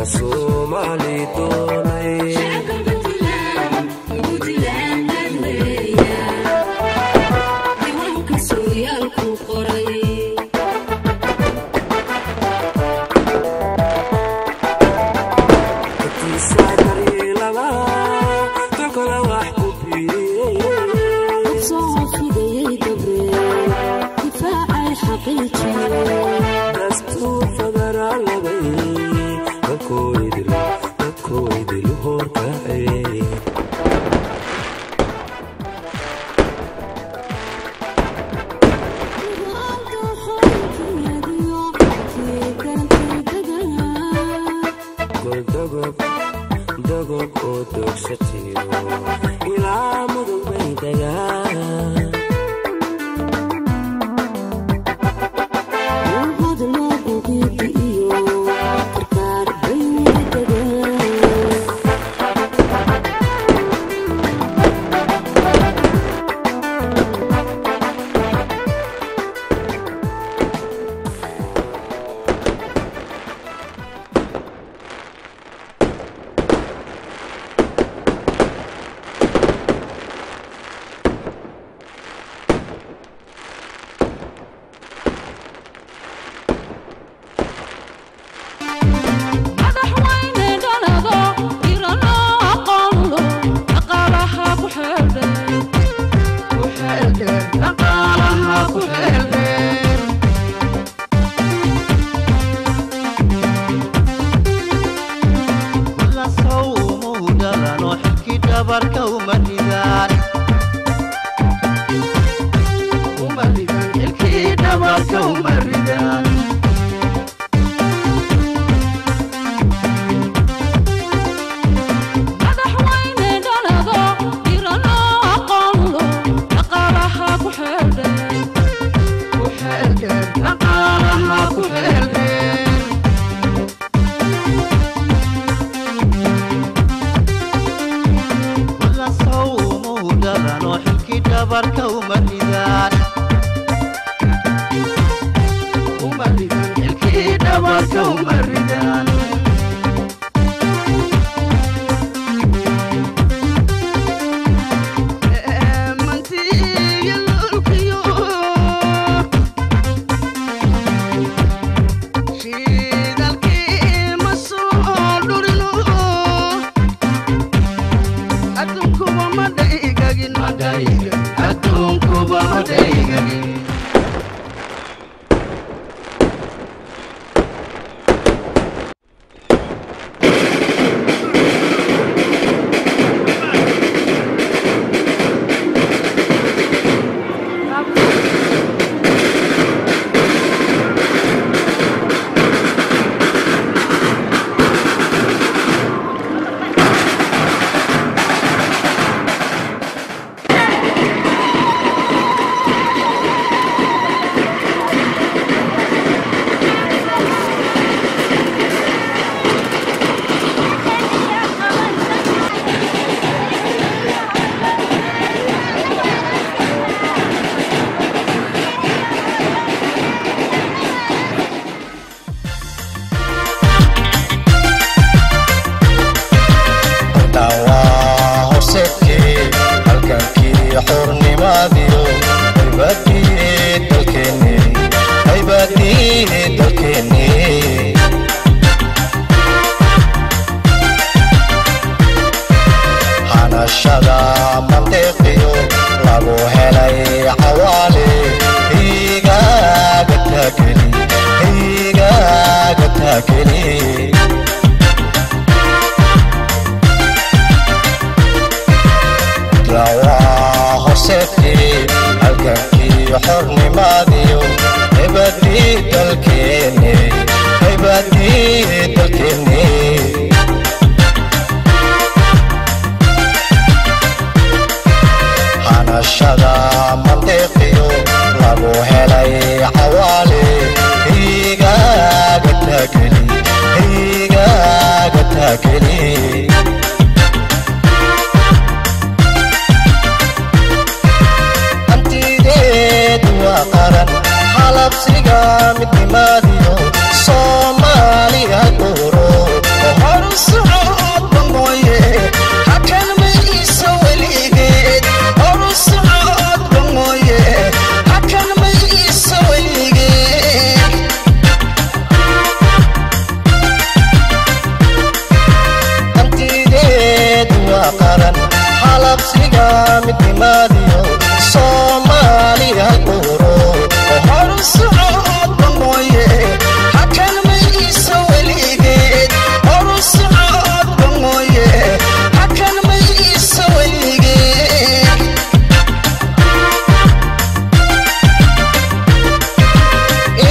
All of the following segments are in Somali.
كسومالي دوني midnimaadiyo Soomaaliya qoro horusocodba mooye hakan mayso weligeed horusocodba mooye hakan mayso weligeed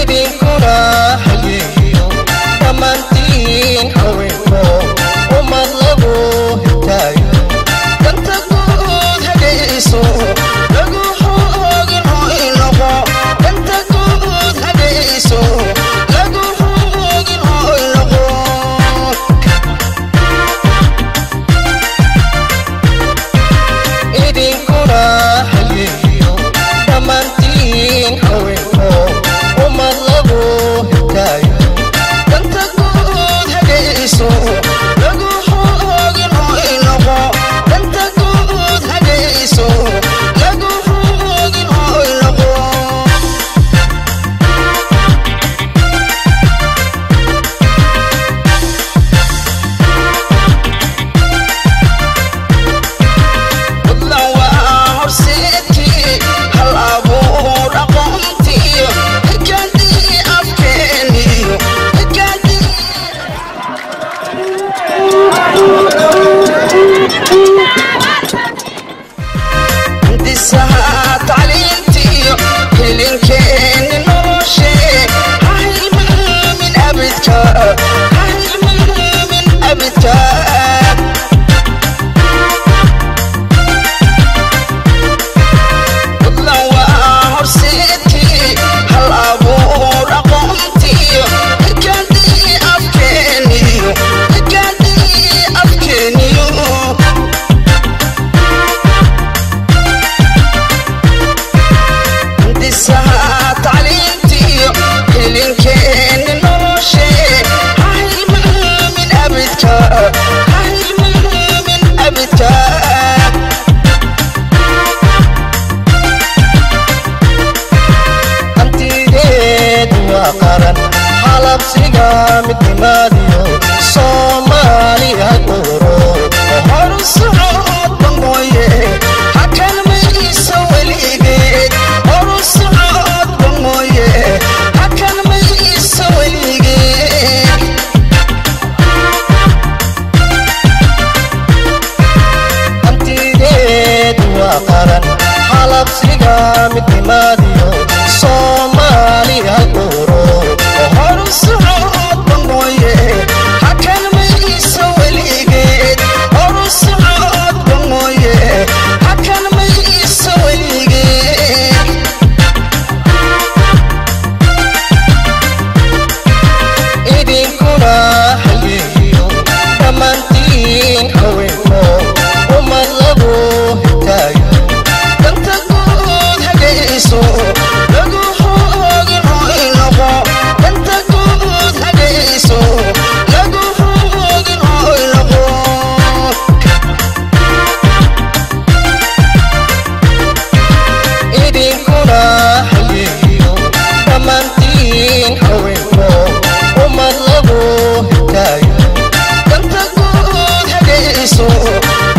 idinkuna hayeeyo dhammaantiin haweenko umad lagu hitaayo danta guud hagayso lagu hoogin oo iloqo danta guud hagayso lagu hoogin oo iloqo idinkuna hayeeyo dhammaantiin haweenko umad lagu hitaayo danta guud hagayso lagu hoogin oo iloqo danta guud hagayso lagu hoogin oo iloqo wadlan waa horseedkii hal abuur aqoontiyo hikaadii afkeeniyo hikaadii disaha tacliintiyo hilinkeeni noloshee ha hilmaamin abidka ha hilmaamin abidka wadlan waa horseedkii hal abuur aqoontiyo hikaadii afkeeniyo hikaadii afkeeniyo disaha tacliintiyo hilinkeeni noloshee ha hilmaamin abidka ha hilmaamin abidka hantideed waa qaran halabsiga midnimaadiyo Soomaaliya qoro horusocodba mooye hakan mayso weligeed horusocodba mooye hakan mayso weligeed hantideed waa qaran halabsiga midnimaadiyo Soomaaliya qoro horusocodba mooye hakan mayso weligeed horusocodba mooye hakan mayso weligeed idinkuna hayeeyo dhammaantiin haweenko umad lagu hitaayo danta guud hagayso lagu hoogin oo iloqo danta guud hagayso lagu hoogin oo iloqo idinkuna hayeeyo dhammaantiin haweenko umad lagu hitaayo danta guud hagayso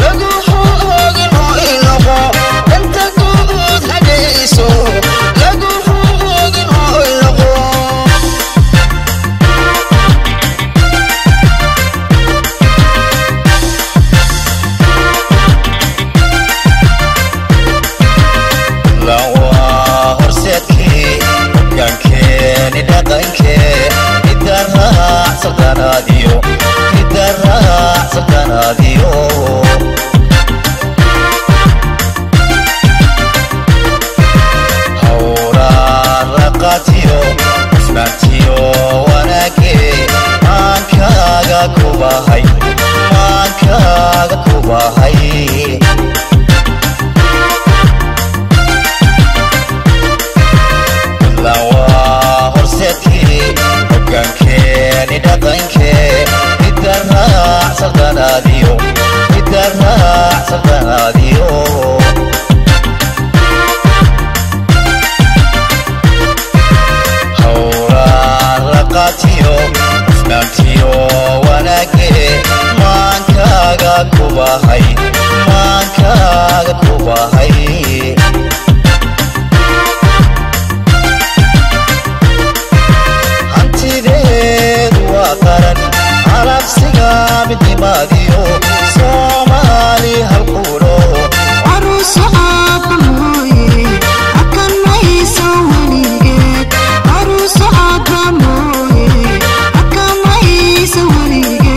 lagu hoogin oo iloqo danta guud hagayso lagu hoogin oo iloqo wadlan waa horseedkii hoggaankeeni dhaqankee midda raac saldanaadiyo midda raac saldanaadiyo hawraan raqaatiyo hufnaantiyo wanaagee maankaaga kubahay maankaaga kubahay wadlan waa horseedkii hoggaankeeni dhaqankee midda raac saldanaadiyo midda raac saldanaadiyo hawraan raqaatiyo hufnaantiyo wanaagee maankaaga kubahay maankaaga dadkubahay hantideedu waa qaran alabsiga midnimaadiyo Soomaali halquulo aruusa aabba mooye akan maysa weligeed aruusa aabba mooye akan maysa weligeed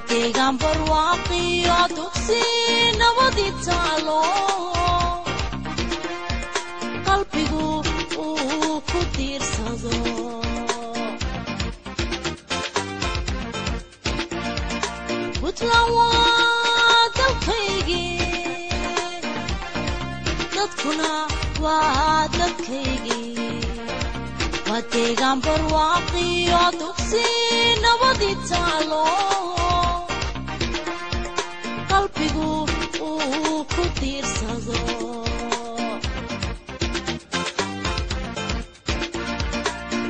deegaan barwaaqiyo dugsi nabadi taalo qalbigu uu ku diirsado Puntland waa dalkaygii dadkuna waa dadkaygii waa deegaan barwaaqiyo dugsi nabadi taalo qalbigu uu ku diirsado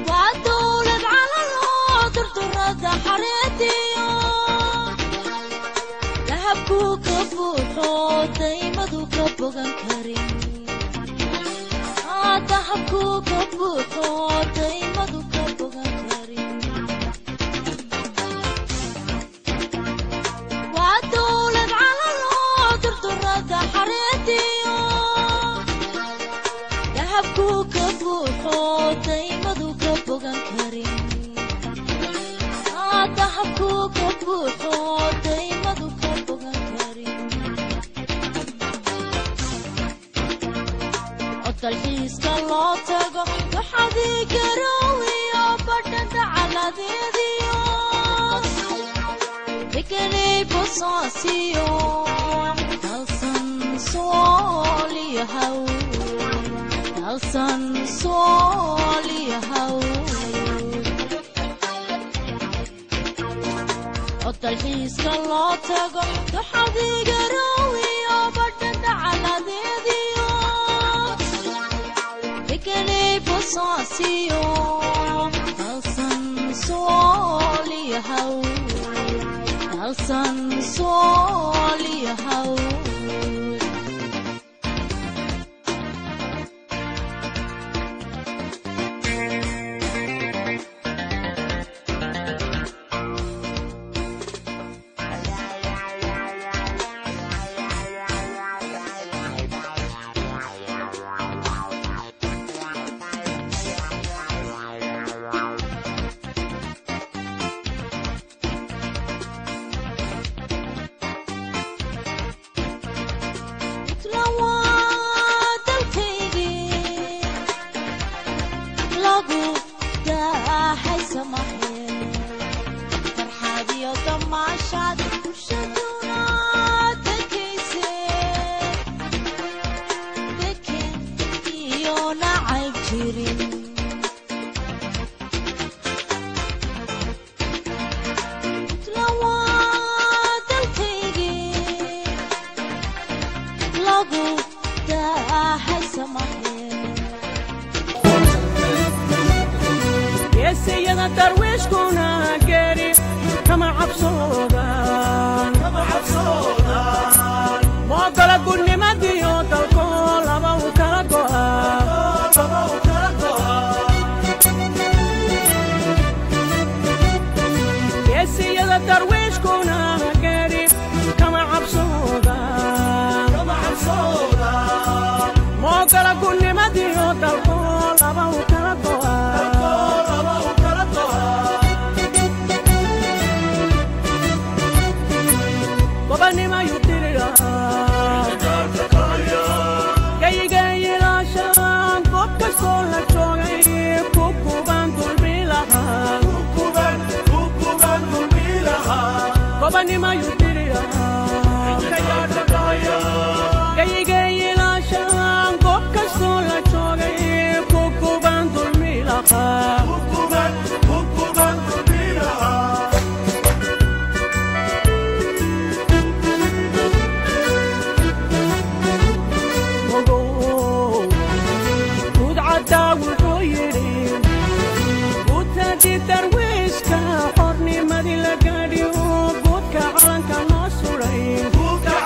waa dowlad calanoo durdurada xareediyo dahabku ka buuxo daymadu ka bogan karin dahabku ka buuxo daymadu ka bogan karin waa dowlad calanoo durdurada xareediyo dahabku ka buuxo daymadu ka bogan karin dahabku ka buuxo daymadu ka bogan karin dalxiiska loo tago waxaadii garoowiyo badhanta caladeediyo deganay bosaasiyo dalsan sooliyahaw dalsan sooliyahaw dalxiiska loo tago waxaadii garoowiyo badhanta caladeediyo deganay bosaasiyo dalsan sooliyahaw dalsan sooliyahaw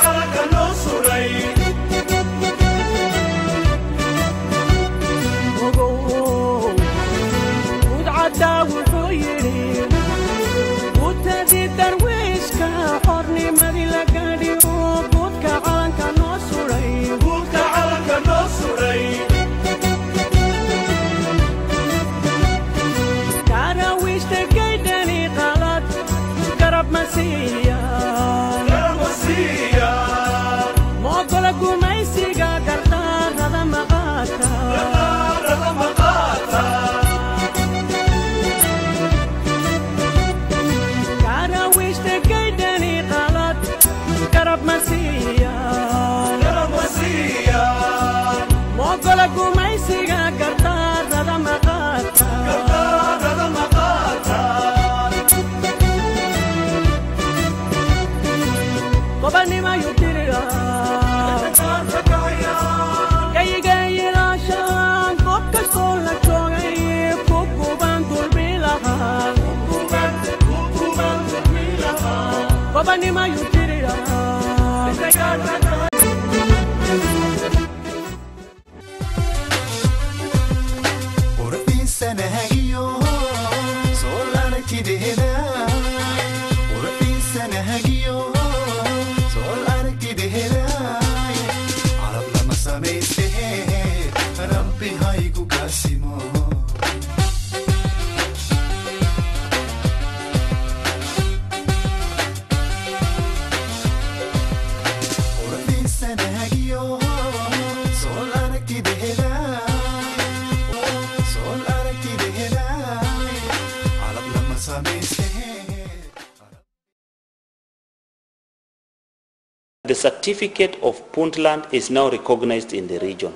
Calanka noo suray The certificate of Puntland is now recognized in the region.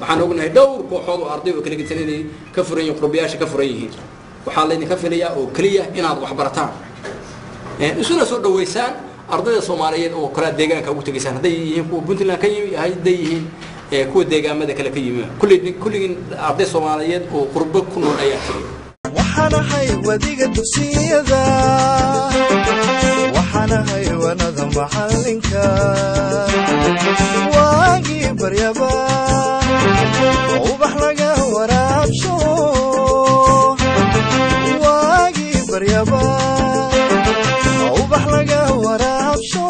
waxaan ognahay dhowr kooxood oo arday oo kala gedsan inay ka furan yihiin qurbiyaasha ka furan yihiin waxaa la idinka filayaa oo kaliya inaad wax barataan isuna soo dhaweysaan ardayda Soomaaliyeed oo kala deegaanka ugu tageysaan haday yihiin kuwa Puntland ka yimid haday yihiin kuwa deegaamada kale ka yimid kulligin arday Soomaaliyeed oo qurbo ku nool ayaa jiray waxaan ahay wadiga dugsiyada waxaan ahay wanada macalinka waagi baryaba ubax laga waraabsho waagi baryaba ubax laga waraabsho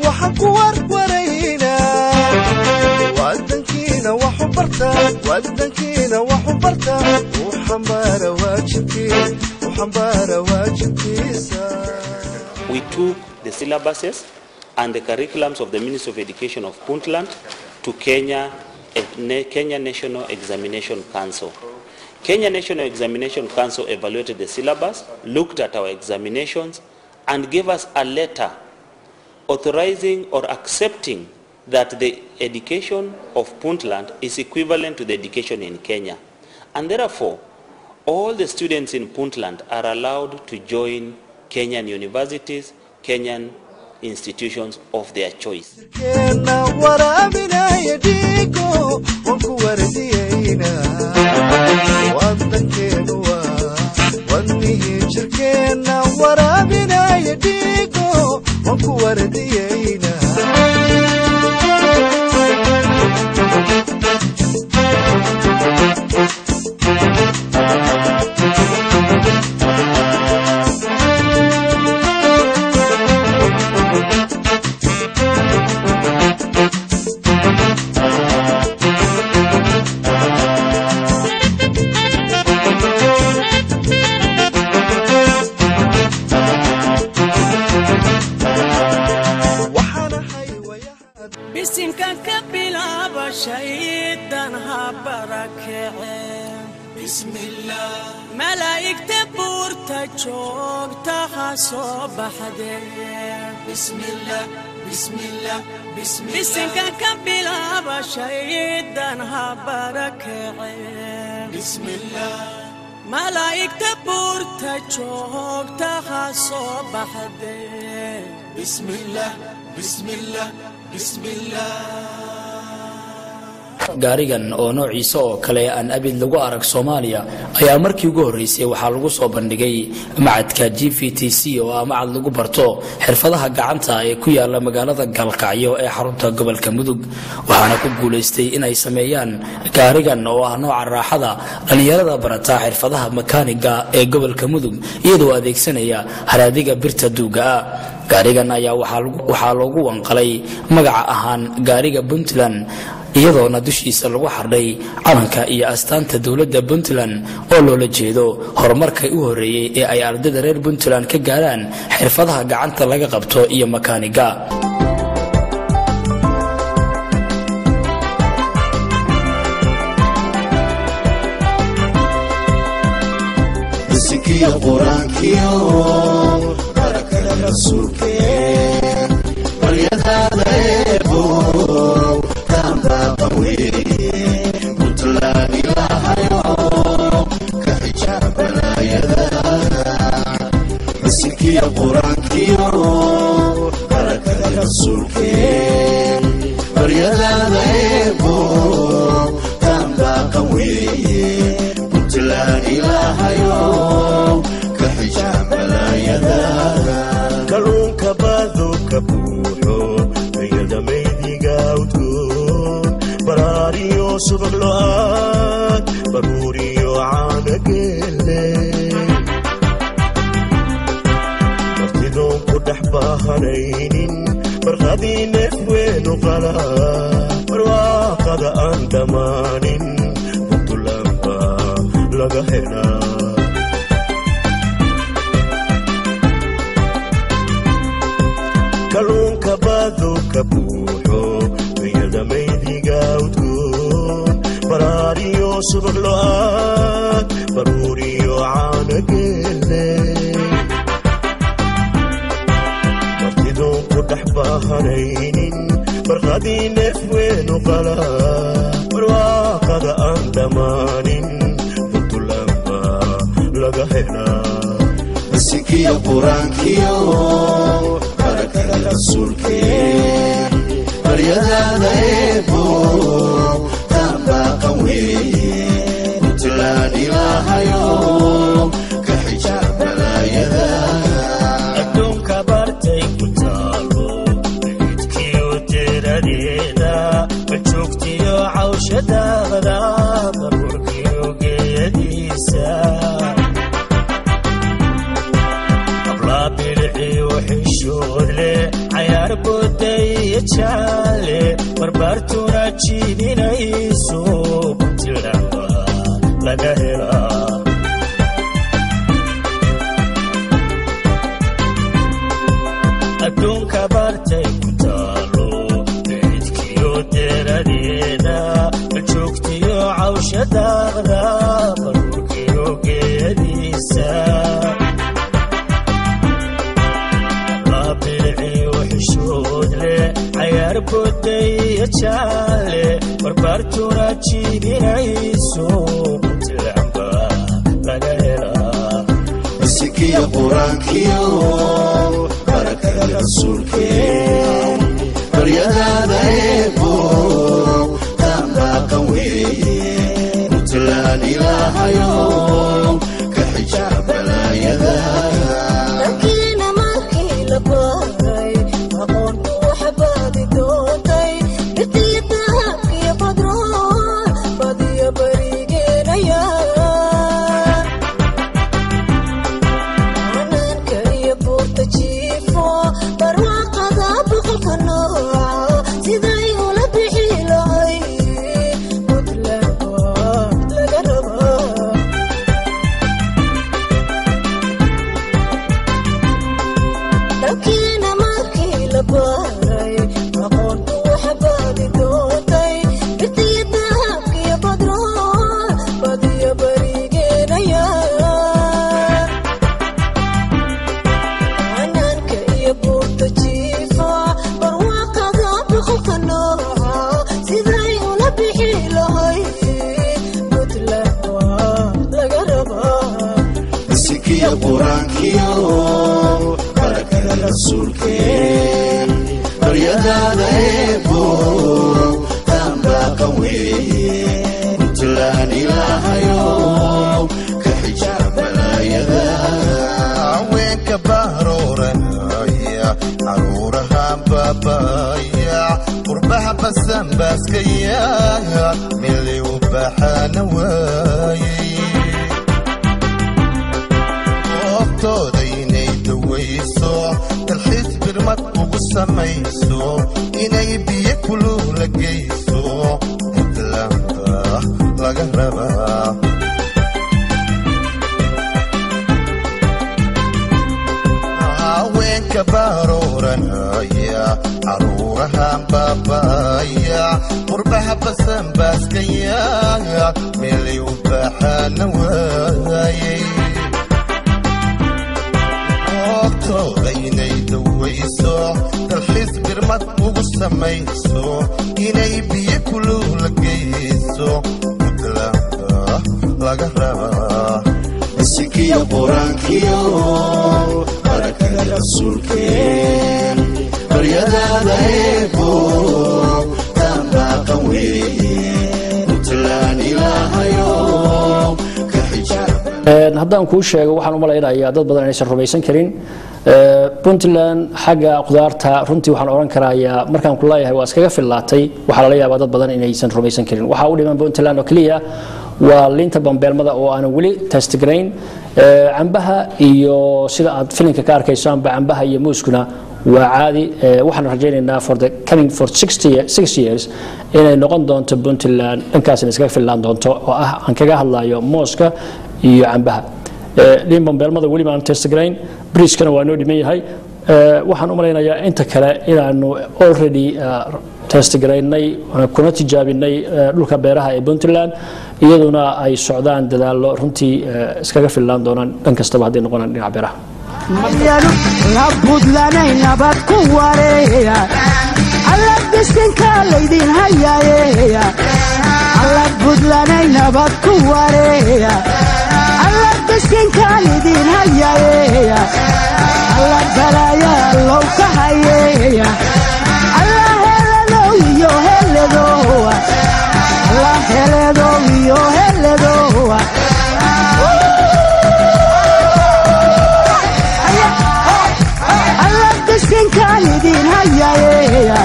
waxa ku warwarayna wadankiina waxu barta wadankiina waxu barta We took the syllabuses and the curriculums of the Ministry of Education of Puntland to Kenya National Examination Council. Kenya National Examination Council evaluated the syllabus, looked at our examinations, and gave us a letter authorizing or accepting that the education of Puntland is equivalent to the education in Kenya. And therefore, all the students in Puntland are allowed to join Kenyan universities, Kenyan institutions of their choice. gaarigan oo noociisa oo kale aan abid lagu arag Soomaaliya ayaa markii ugu horeysay waxa lagu soo bandhigay macadka GVTC oo macad lagu barto xirfadaha gacanta ee ku yaala magaalada Galkacyo ee xarunta gobolka Mudug waxaana ku guuleystay in ay sameeyaan gaarigan oo ah nooca raaxada dhalinyarada barata xirfadaha makaaniga ee gobolka Mudug iyadoo adeegsanaya haraadiga birta duuga gaarigan ayaa waxaa loogu wanqalay magaca ahaan gaariga Puntland iyadoona dushiisa lagu xardhay calanka iyo astaanta dawladda Puntland oo loola jeedo horumarkay u horeeyay ee ay ardayda reer Puntland ka gaaraan xirfadaha gacanta laga qabto iyo makaaniga. Sikia Quraankiyo barakada rasuulkeen baryadaada eebo tamba qawi Puntland ilaahayo ka xijaab balaayada Sikia Quraankiyo barakada rasuulkeen baryadaada eebo tamba qawi Puntland ilaahayo ka xijaab balaayada kalluunka baadka buuxo ayada maydiga udgoon baraariyo subag lo-aad baruuriyo caana geelle martidoon ku dhex baahanaynin barqadii neef weenu qala barwaaqada aan dhammaanin Puntland baa laga helaa kalluunka baadka buuxo ayada maydiga udgoon baraariyo subag lo-aad baruuriyo caana geelle martidoon ku dhex baahanaynin barqadii neef weenu qala barwaaqada aan dhammaanin Puntland baa laga helaa Sikia Quraankiyo barakada rasuulkeen baryadaada eebo tamba qawi Puntland ilaahayo ka xijaab balaayada adduunka bartay ku taalo midkiyo tiradeeda ma joogtiyo cawshadaada baruurkiyo geediisa وحشودله عيار بودي يجعله بربرتونا جيبنا يسوب تلعبا لقاهرة أدون كبارتي كتالو بيتكيو تردينا بجوكتيو عوشة داغدا بروكيو قيديسا عيار بودي يجعله بربرتونا جيبنا يسوب تلعبا لقاهرة Sikia Quraankiyo barakada rasuulkeen baryadaada eebo tamba qawi Puntland ilaahayo ka xijaab balaayada Quraankiyo barakada rasuulkeen baryadaada eebo tamba qawi Puntland ilaahayo ka xijaab balaayada haweenka bahrooraya caruuraha baabaya qurbaha basan baaskaya mili u baxana waayay toodaynay dawayso dalxiis samayso inay biyo kulul la geyso Puntlandka laga rabaa haweenka barooranaya caruurahan baabaya qurbaha basan baaskaya meelay u baaxaana waayay ogtooda inay dawayso dalxiis birmad ugu samayso inay biyo kulul la geyso Puntlandka laga rabaa sikiya qoraankiyo barakada rasuulkeen baryadaada eebo tambaqan weeye Puntland ilaahayo ka xijaab haddaan kuu sheego waxaan u malaynayaa dad badan inaysan rumaysan karin Puntland xagga qudaarta runtii waxaan oran karayaa markaan ku leeyahay waa iskaga fillaatay waxa la yaabaa dad badan inaysan rumaysan karin waxa u dhiman Puntland oo kaliya waa linta bambeelmada oo aan wali test grain cambaha iyo sida aad filinka ka arkayso cambaha iyo muuskuna waa caadi waxaan rajaynaynaa for the coming for 6 years inay noqon doonto Puntland dhankaasna iskaga fillaan doonto oo ah aan kaga hadlayo mooska iyo cambaha lin bambeelmada wali baan test grain bridge-kana waa noo dhiman yahay waxaan u malaynayaa inta kale inaanu already test grainay kuna tijaabinay dhulka beeraha ee Puntland iyaduna ay socdaan dadaalo runtii iskaga fillaan doonaan dhan kastaba haday noqonaan dhinaca beeraha la budlanay nabad ku wareeya alla biskinka leydin hayaaya alla budlanay nabad ku wareeya alla biskinka leydin hayaaya alla balaya loo ka hayaaya alla helado iyo helado alla helado iyo helado alla biskinka leydin hayaaya